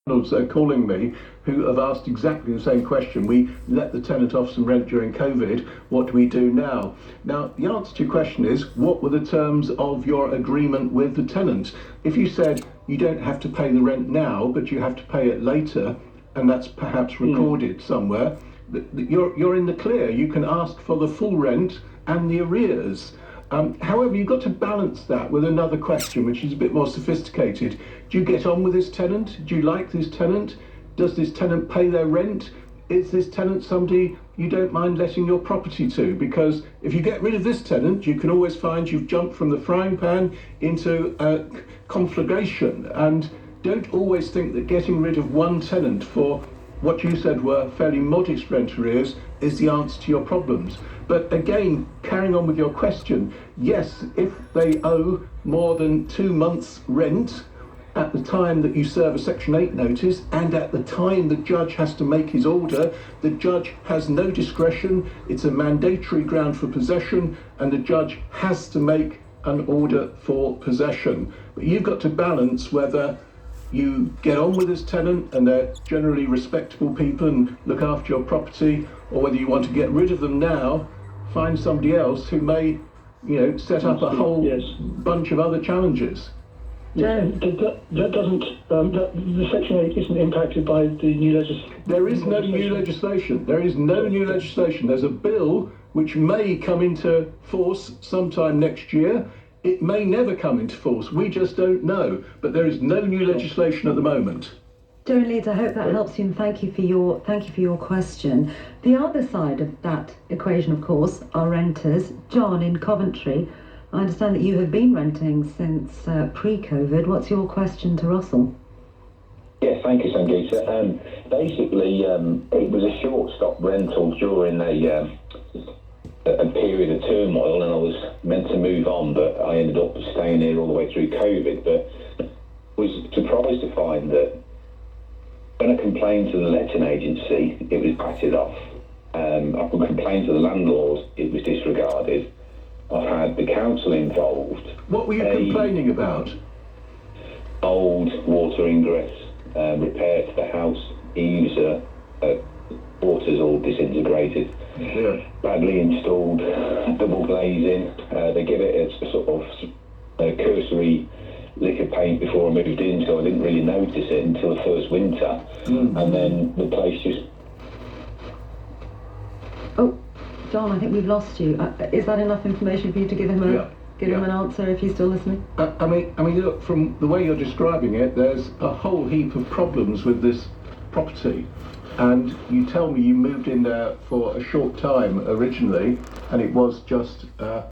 landlords are calling me who have asked exactly the same question. We let the tenant off some rent during COVID. What do we do now? Now, the answer to your question is, what were the terms of your agreement with the tenant? If you said you don't have to pay the rent now, but you have to pay it later, and that's perhaps recorded somewhere, you're in the clear. You can ask for the full rent and the arrears. However, you've got to balance that with another question, which is a bit more sophisticated. Do you get on with this tenant? Do you like this tenant? Does this tenant pay their rent? Is this tenant somebody you don't mind letting your property to? Because if you get rid of this tenant, you can always find you've jumped from the frying pan into a conflagration. And don't always think that getting rid of one tenant for what you said were fairly modest rent arrears is the answer to your problems. But again, carrying on with your question, yes, if they owe more than 2 months' rent at the time that you serve a Section 8 notice and at the time the judge has to make his order, the judge has no discretion. It's a mandatory ground for possession, and the judge has to make an order for possession. But you've got to balance whether you get on with this tenant and they're generally respectable people and look after your property, or whether you want to get rid of them now, find somebody else who may, set up a whole bunch of other challenges. Yeah, that doesn't. The Section 8 isn't impacted by the new legislation. There is no new legislation. There is no new legislation. There's a bill which may come into force sometime next year. It may never come into force. We just don't know. But there is no new legislation at the moment. Joan Leeds, I hope that helps you, and thank you for your question. The other side of that equation, of course, are renters. John in Coventry, I understand that you have been renting since pre-COVID. What's your question to Russell? Yes, thank you, Sangeeta. Basically, it was a short-stop rental during a period of turmoil, and I was meant to move on, but I ended up staying here all the way through COVID. But was surprised to find that when I complained to the letting agency, it was batted off. I could complain to the landlord, it was disregarded. I've had the council involved. What were you complaining about? Old water ingress, repair to the house, eaves, water's all disintegrated, badly installed, double glazing. They give it a sort of cursory lick of paint before I moved in, so I didn't really notice it until the first winter. And then the place just... Oh, John, I think we've lost you. Is that enough information for you to give him him an answer if he's still listening? I mean, look, from the way you're describing it, there's a whole heap of problems with this property. And you tell me you moved in there for a short time originally, and it was just